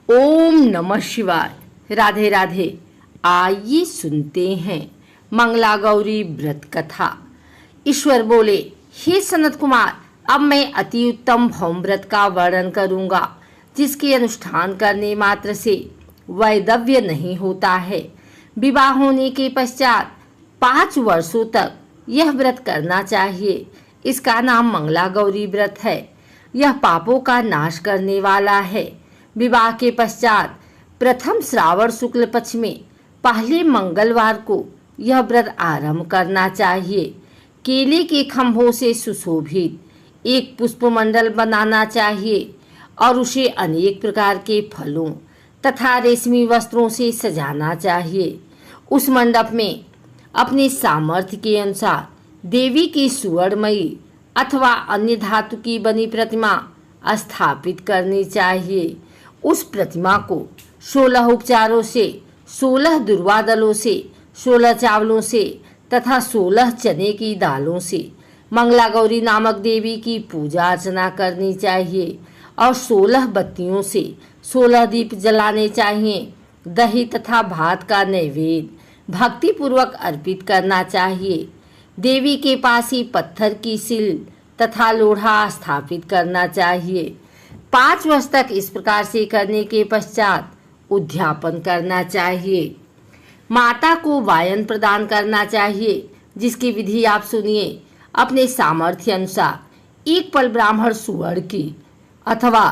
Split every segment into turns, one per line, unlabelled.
ओम नमः शिवाय। राधे राधे। आइए सुनते हैं मंगला गौरी व्रत कथा। ईश्वर बोले, हे सनत कुमार, अब मैं अति उत्तम भौम व्रत का वर्णन करूंगा, जिसके अनुष्ठान करने मात्र से वैधव्य नहीं होता है। विवाह होने के पश्चात 5 वर्षों तक यह व्रत करना चाहिए। इसका नाम मंगला गौरी व्रत है। यह पापों का नाश करने वाला है। विवाह के पश्चात प्रथम श्रावण शुक्ल पक्ष में पहले मंगलवार को यह व्रत आरंभ करना चाहिए। केले के खंभों से सुशोभित एक पुष्पमंडल बनाना चाहिए और उसे अनेक प्रकार के फलों तथा रेशमी वस्त्रों से सजाना चाहिए। उस मंडप में अपने सामर्थ्य के अनुसार देवी की सुवर्णमयी अथवा अन्य धातु की बनी प्रतिमा स्थापित करनी चाहिए। उस प्रतिमा को 16 उपचारों से, 16 दुर्वा दलों से, 16 चावलों से तथा 16 चने की दालों से मंगला गौरी नामक देवी की पूजा अर्चना करनी चाहिए और 16 बत्तियों से 16 दीप जलाने चाहिए। दही तथा भात का नैवेद्य भक्ति पूर्वक अर्पित करना चाहिए। देवी के पास ही पत्थर की सिल तथा लोढ़ा स्थापित करना चाहिए। 5 वर्ष तक इस प्रकार से करने के पश्चात उद्यापन करना चाहिए। माता को वायन प्रदान करना चाहिए, जिसकी विधि आप सुनिए। अपने सामर्थ्य अनुसार 1 पल ब्राह्मण सुवर्ण की अथवा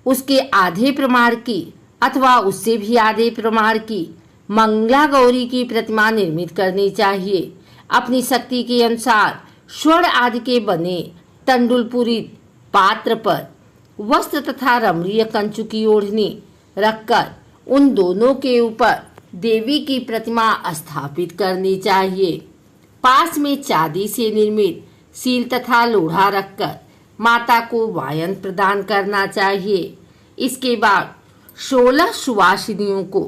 उसके आधे प्रमाण की अथवा उससे भी आधे प्रमाण की मंगला गौरी की प्रतिमा निर्मित करनी चाहिए। अपनी शक्ति के अनुसार स्वर्ण आदि के बने तंडुलपूरित पात्र पर वस्त्र तथा रमणीय कंचु की ओढ़नी रखकर उन दोनों के ऊपर देवी की प्रतिमा स्थापित करनी चाहिए। पास में चांदी से निर्मित सील तथा लोढ़ा रखकर माता को वायन प्रदान करना चाहिए। इसके बाद 16 सुवासिनियों को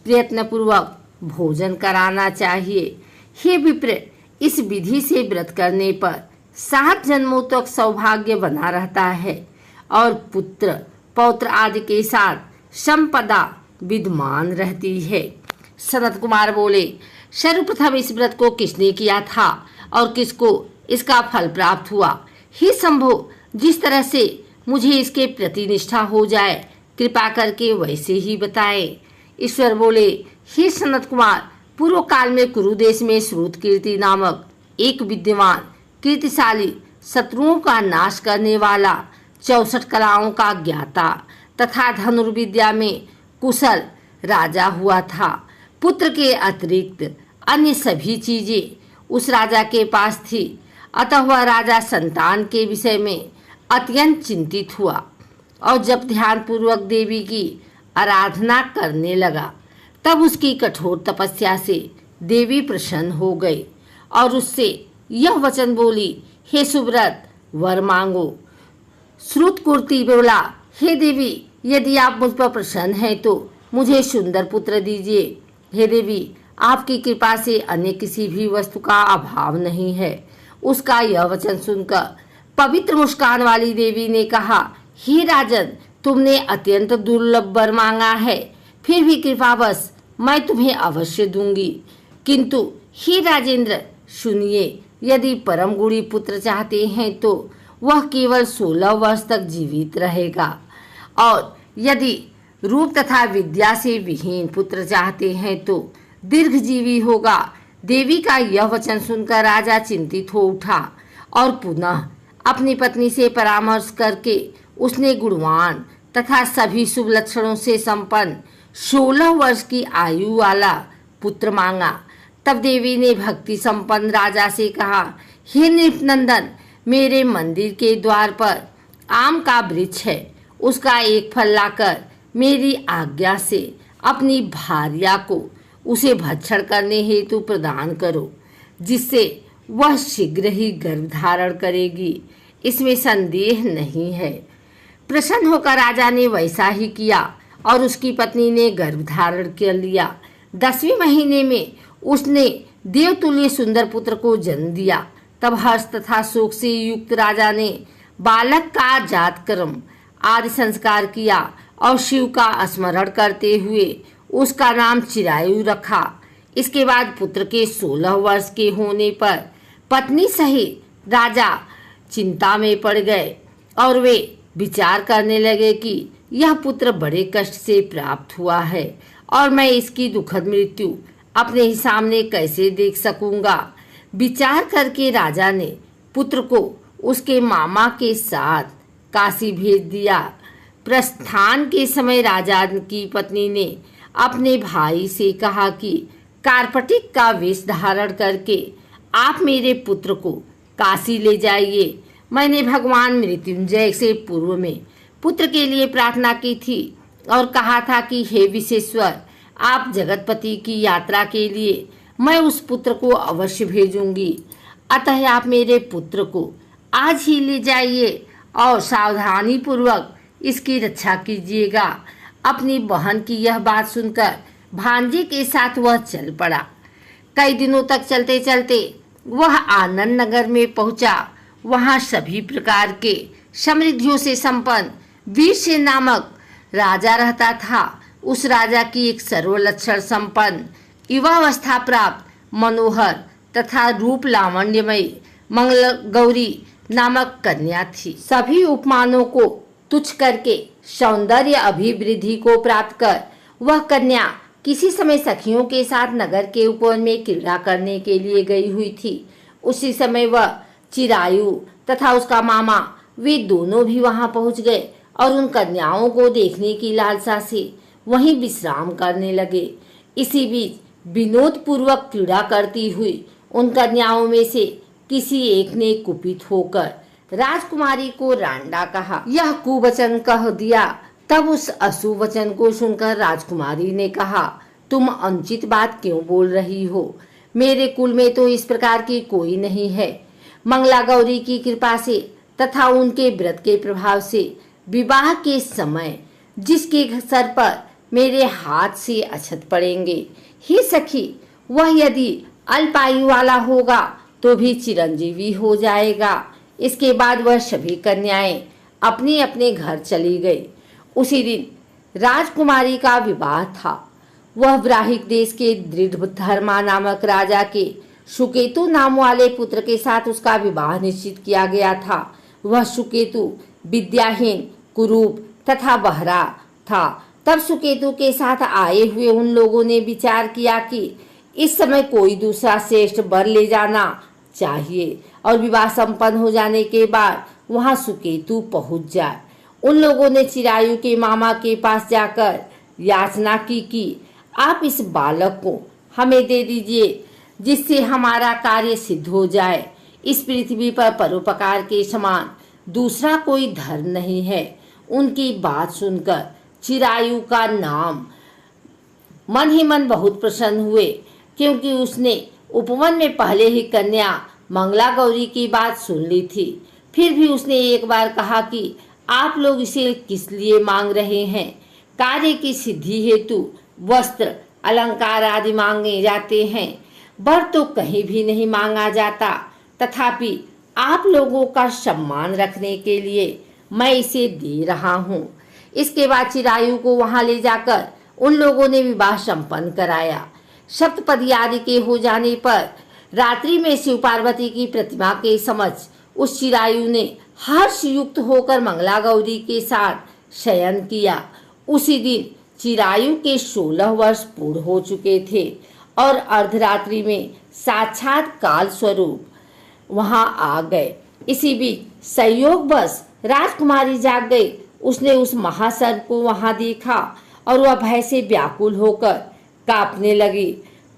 प्रयत्नपूर्वक भोजन कराना चाहिए। हे विप्र, इस विधि से व्रत करने पर 7 जन्मों तक सौभाग्य बना रहता है और पुत्र पौत्र आदि के साथ संपदा विद्यमान रहती है। सनत कुमार बोले, सर्वप्रथम इस व्रत को किसने किया था और किसको इसका फल प्राप्त हुआ? हे शंभो, जिस तरह से मुझे इसके प्रति निष्ठा हो जाए, कृपा करके वैसे ही बताएं। ईश्वर बोले, हे सनत कुमार, पूर्व काल में कुरु देश में श्रुत कीर्ति नामक एक विद्यमान कीर्तिशाली शत्रुओं का नाश करने वाला 64 कलाओं का ज्ञाता तथा धनुर्विद्या में कुशल राजा हुआ था। पुत्र के अतिरिक्त अन्य सभी चीजें उस राजा के पास थी। अतः वह राजा संतान के विषय में अत्यंत चिंतित हुआ और जब ध्यानपूर्वक देवी की आराधना करने लगा, तब उसकी कठोर तपस्या से देवी प्रसन्न हो गई और उससे यह वचन बोली, हे सुव्रत, वर मांगो। श्रुत कीर्ति बोला, हे देवी, यदि आप मुझ पर प्रसन्न हैं तो मुझे सुंदर पुत्र दीजिए। हे देवी, आपकी कृपा से अन्य किसी भी वस्तु का अभाव नहीं है। उसका यह वचन सुनकर पवित्र मुस्कान वाली देवी ने कहा, हे राजन, तुमने अत्यंत दुर्लभ वर मांगा है, फिर भी कृपावश मैं तुम्हें अवश्य दूंगी। किंतु हे राजेंद्र, सुनिए, यदि परम गुणी पुत्र चाहते हैं तो वह केवल 16 वर्ष तक जीवित रहेगा, और यदि रूप तथा विद्या से विहीन पुत्र चाहते हैं तो दीर्घजीवी होगा। देवी का यह वचन सुनकर राजा चिंतित हो उठा और पुनः अपनी पत्नी से परामर्श करके उसने गुणवान तथा सभी शुभ लक्षणों से संपन्न 16 वर्ष की आयु वाला पुत्र मांगा। तब देवी ने भक्ति संपन्न राजा से कहा, हे नृपनंदन, मेरे मंदिर के द्वार पर आम का वृक्ष है, उसका एक फल लाकर मेरी आज्ञा से अपनी भार्या को उसे भक्षण करने हेतु प्रदान करो, जिससे वह शीघ्र ही गर्भ धारण करेगी, इसमें संदेह नहीं है। प्रसन्न होकर राजा ने वैसा ही किया और उसकी पत्नी ने गर्भ धारण कर लिया। 10वें महीने में उसने देवतुल्य सुंदर पुत्र को जन्म दिया। तब हर्ष तथा शोक से युक्त राजा ने बालक का जातकर्म आदि संस्कार किया और शिव का स्मरण करते हुए उसका नाम चिरायु रखा। इसके बाद पुत्र के 16 वर्ष के होने पर पत्नी सहित राजा चिंता में पड़ गए और वे विचार करने लगे कि यह पुत्र बड़े कष्ट से प्राप्त हुआ है और मैं इसकी दुखद मृत्यु अपने ही सामने कैसे देख सकूंगा। विचार करके राजा ने पुत्र को उसके मामा के साथ काशी भेज दिया। प्रस्थान के समय राजा की पत्नी ने अपने भाई से कहा कि कार्पटिक का वेश धारण करके आप मेरे पुत्र को काशी ले जाइए। मैंने भगवान मृत्युंजय से पूर्व में पुत्र के लिए प्रार्थना की थी और कहा था कि हे विश्वेश्वर, आप जगतपति की यात्रा के लिए मैं उस पुत्र को अवश्य भेजूंगी। अतः आप मेरे पुत्र को आज ही ले जाइए और सावधानी पूर्वक इसकी रक्षा कीजिएगा। अपनी बहन की यह बात सुनकर भांजे के साथ वह चल पड़ा। कई दिनों तक चलते चलते वह आनंद नगर में पहुंचा। वहां सभी प्रकार के समृद्धियों से संपन्न वीरसेन नामक राजा रहता था। उस राजा की एक सर्वलक्षण संपन्न युवावस्था प्राप्त मनोहर तथा रूप लावण्यमयी मंगल गौरी नामक कन्या थी। सभी उपमानों को तुच्छ करके सौंदर्य अभिवृद्धि को प्राप्त कर वह कन्या किसी समय सखियों के साथ नगर के उपवन में क्रीड़ा करने के लिए गई हुई थी। उसी समय वह चिरायु तथा उसका मामा वे दोनों भी वहां पहुंच गए और उन कन्याओं को देखने की लालसा से वहीं विश्राम करने लगे। इसी बीच विनोद पूर्वक क्रीड़ा करती हुई उन कन्याओं में से किसी एक ने कुपित होकर राजकुमारी को रांडा कहा। यह कुवचन कह दिया। तब उस अशुभ वचन को सुनकर राजकुमारी ने कहा, तुम अनुचित बात क्यों बोल रही हो? मेरे कुल में तो इस प्रकार की कोई नहीं है। मंगला गौरी की कृपा से तथा उनके व्रत के प्रभाव से विवाह के समय जिसके सर पर मेरे हाथ से अक्षत पड़ेंगे, हे सखी, वह यदि अल्पायु वाला होगा तो भी चिरंजीवी हो जाएगा। इसके बाद वह सभी कन्याएं अपने अपने घर चली गई। उसी दिन राजकुमारी का विवाह था। वह ब्राहिक देश के दृढ़धर्मा नामक राजा के सुकेतु नाम वाले पुत्र के साथ उसका विवाह निश्चित किया गया था। वह सुकेतु विद्याहीन, कुरूप तथा बहरा था। तब सुकेतु के साथ आए हुए उन लोगों ने विचार किया कि इस समय कोई दूसरा श्रेष्ठ वर ले जाना चाहिए और विवाह संपन्न हो जाने के बाद वहां सुकेतु पहुंच जाए। उन लोगों ने चिरायु के मामा के पास जाकर याचना की कि आप इस बालक को हमें दे दीजिए जिससे हमारा कार्य सिद्ध हो जाए। इस पृथ्वी पर परोपकार के समान दूसरा कोई धर्म नहीं है। उनकी बात सुनकर चिरायु का नाम मन ही मन बहुत प्रसन्न हुए, क्योंकि उसने उपवन में पहले ही कन्या मंगला गौरी की बात सुन ली थी। फिर भी उसने एक बार कहा कि आप लोग इसे किस लिए मांग रहे हैं? कार्य की सिद्धि हेतु वस्त्र, अलंकार आदि मांगे जाते हैं, वर तो कहीं भी नहीं मांगा जाता। तथापि आप लोगों का सम्मान रखने के लिए मैं इसे दे रहा हूँ। इसके बाद चिरायु को वहां ले जाकर उन लोगों ने विवाह संपन्न कराया। सप्तपदी आदि के हो जाने पर रात्रि में शिव पार्वती की प्रतिमा के समक्ष उस चिरायु ने हर्ष युक्त होकर मंगला गौरी के साथ शयन किया। उसी दिन चिरायु के 16 वर्ष पूर्ण हो चुके थे और अर्धरात्रि में साक्षात काल स्वरूप वहां आ गए। इसी बीच संयोगवश राजकुमारी जाग गई। उसने उस महासर्प को वहां देखा और वह भय से व्याकुल होकर कांपने लगी।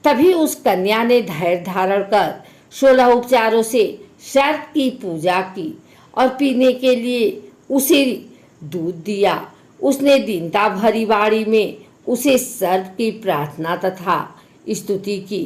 तभी उस कन्या ने धैर्य धारण कर 16 उपचारों से सर्प की पूजा की और पीने के लिए उसे दूध दिया। उसने दीनता भरी वाणी में उसे सर्प की प्रार्थना तथा स्तुति की।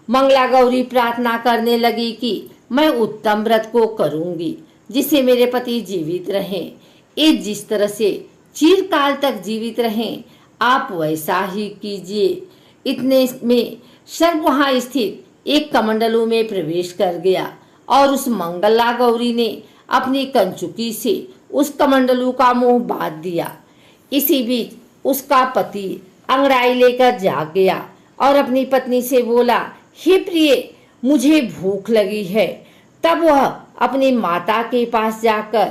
मंगला गौरी प्रार्थना करने लगी कि मैं उत्तम व्रत को करूंगी जिससे मेरे पति जीवित रहें। ये जिस तरह से चिरकाल तक जीवित रहें, आप वैसा ही कीजिए। इतने में सर्प वहां स्थित एक कमंडलू में प्रवेश कर गया और उस मंगला गौरी ने अपनी कंचुकी से उस कमंडलू का मुंह बांध दिया। इसी बीच उसका पति अंगड़ाई लेकर जाग गया और अपनी पत्नी से बोला, हे प्रिय, मुझे भूख लगी है। तब वह अपनी माता के पास जाकर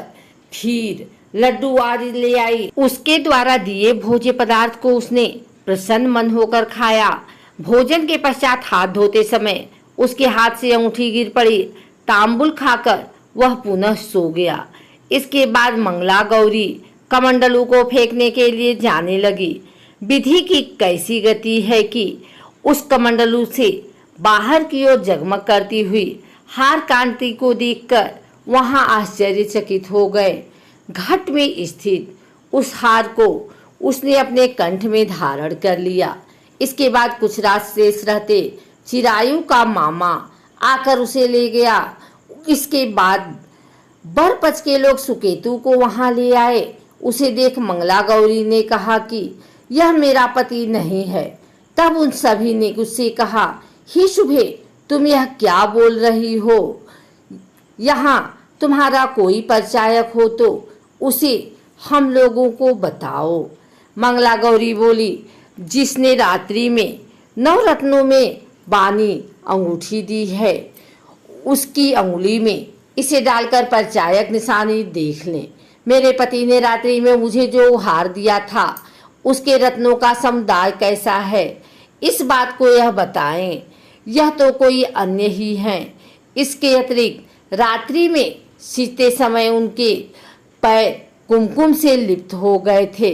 खीर, लड्डू आदि ले आई। उसके द्वारा दिए भोज्य पदार्थ को उसने प्रसन्न मन होकर खाया। भोजन के पश्चात हाथ धोते समय उसके हाथ से अंगूठी गिर पड़ी। तांबुल खाकर वह पुनः सो गया। इसके बाद मंगला गौरी कमंडलू को फेंकने के लिए जाने लगी। विधि की कैसी गति है कि उस कमंडलू से बाहर की ओर जगमग करती हुई हार कांति को देखकर वहां आश्चर्यचकित हो गए। घट में स्थित उस हार को उसने अपने कंठ में धारण कर लिया। इसके बाद कुछ रात शेष रहते चिरायु का मामा आकर उसे ले गया। इसके बाद बरपच के लोग सुकेतु को वहां ले आए। उसे देख मंगला गौरी ने कहा कि यह मेरा पति नहीं है। तब उन सभी ने उससे कहा, हे शुभे, तुम यह क्या बोल रही हो? यहाँ तुम्हारा कोई परिचायक हो तो उसे हम लोगों को बताओ। मंगला गौरी बोली, जिसने रात्रि में नवरत्नों में बानी अंगूठी दी है, उसकी अंगुली में इसे डालकर परिचायक निशानी देख लें। मेरे पति ने रात्रि में मुझे जो हार दिया था, उसके रत्नों का समुदाय कैसा है, इस बात को यह बताएं। यह तो कोई अन्य ही हैं। इसके अतिरिक्त रात्रि में सीते समय उनके पैर कुमकुम से लिप्त हो गए थे।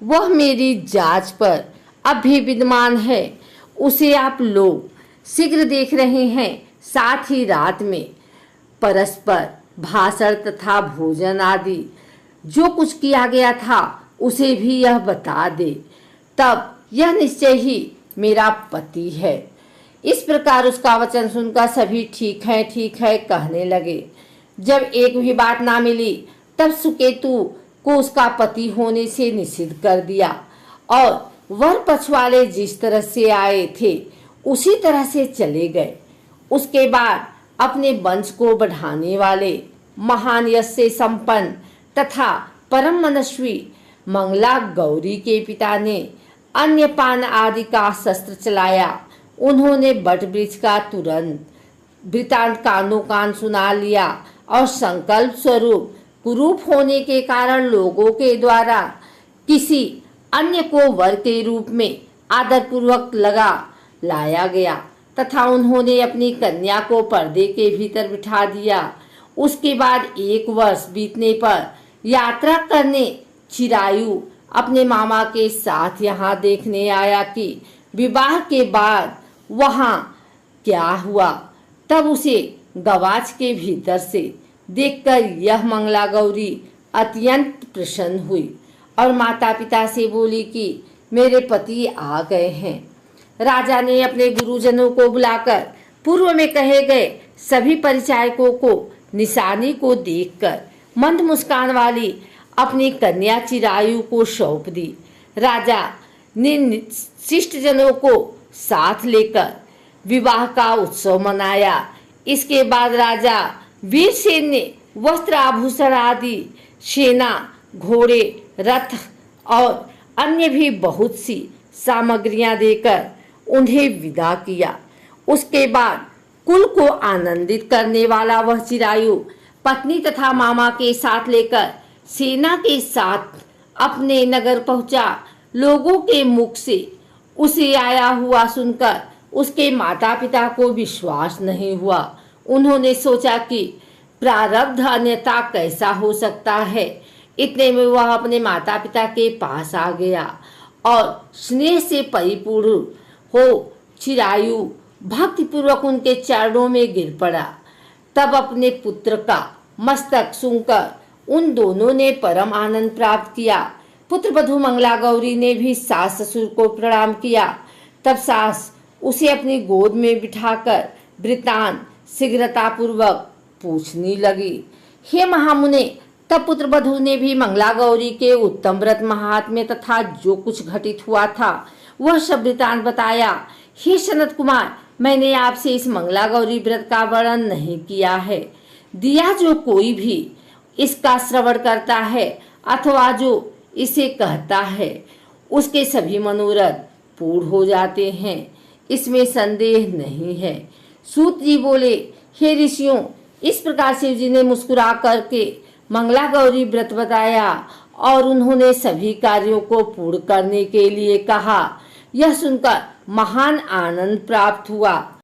वह मेरी जांच पर अब भी विद्यमान है। उसे आप लोग शीघ्र देख रहे हैं। साथ ही रात में परस्पर भाषण तथा भोजन आदि जो कुछ किया गया था उसे भी यह बता दे। तब यह निश्चय ही मेरा पति है। इस प्रकार उसका वचन सुनकर सभी ठीक है कहने लगे। जब एक भी बात ना मिली तब सुकेतु को उसका पति होने से निषिद्ध कर दिया और वर पक्ष वाले जिस तरह से आए थे उसी तरह से चले गए। उसके बाद अपने वंश को बढ़ाने वाले महान यश से संपन्न तथा परम मनस्वी मंगला गौरी के पिता ने अन्य पान आदि का शस्त्र चलाया। उन्होंने बट वृक्ष का तुरंत वृतांत कानो कान सुना लिया और संकल्प स्वरूप कुरूप होने के कारण लोगों के द्वारा किसी अन्य को वर के रूप में आदरपूर्वक लगा लाया गया तथा उन्होंने अपनी कन्या को पर्दे के भीतर बिठा दिया। उसके बाद 1 वर्ष बीतने पर यात्रा करने चिरायु अपने मामा के साथ यहाँ देखने आया कि विवाह के बाद वहाँ क्या हुआ। तब उसे गवाच के भीतर से देखकर यह मंगला गौरी अत्यंत प्रसन्न हुई और माता पिता से बोली कि मेरे पति आ गए हैं। राजा ने अपने गुरुजनों को बुलाकर पूर्व में कहे गए सभी परिचायकों को निशानी को देखकर मंद मुस्कान वाली अपनी कन्या चिरायु को सौंप दी। राजा ने शिष्ट जनों को साथ लेकर विवाह का उत्सव मनाया। इसके बाद राजा वीरसेन ने वस्त्र आभूषण आदि सेना, घोड़े, रथ और अन्य भी बहुत सी सामग्रियां देकर उन्हें विदा किया। उसके बाद कुल को आनंदित करने वाला वह चिरायु पत्नी तथा मामा के साथ लेकर सेना के साथ अपने नगर पहुंचा। लोगों के मुख से उसे आया हुआ सुनकर उसके माता पिता को विश्वास नहीं हुआ। उन्होंने सोचा कि प्रारब्ध अन्यथा कैसा हो सकता है। इतने में वह अपने माता पिता के पास आ गया और स्नेह से परिपूर्ण हो चिरायु भक्तिपूर्वक उनके चरणों में गिर पड़ा। तब अपने पुत्र का मस्तक सूंघकर उन दोनों ने परम आनंद प्राप्त किया। पुत्र वधू मंगला गौरी ने भी सास ससुर को प्रणाम किया। तब सास उसे अपनी गोद में बिठाकर वृतांत शीघ्रतापूर्वक पूछने लगी। हे महामुने, तब पुत्र वधू ने भी मंगला गौरी के उत्तम व्रत महात्म्य तथा जो कुछ घटित हुआ था वह सब वृतांत बताया। हे सनत कुमार, मैंने आपसे इस मंगला गौरी व्रत का वर्णन नहीं किया है। दिया जो कोई भी इसका श्रवण करता है अथवा जो इसे कहता है उसके सभी मनोरथ पूर्ण हो जाते हैं, इसमें संदेह नहीं है। सूत जी बोले, हे ऋषियों, इस प्रकार शिव जी ने मुस्कुरा करके मंगला गौरी व्रत बताया और उन्होंने सभी कार्यों को पूर्ण करने के लिए कहा। यह सुनकर महान आनंद प्राप्त हुआ।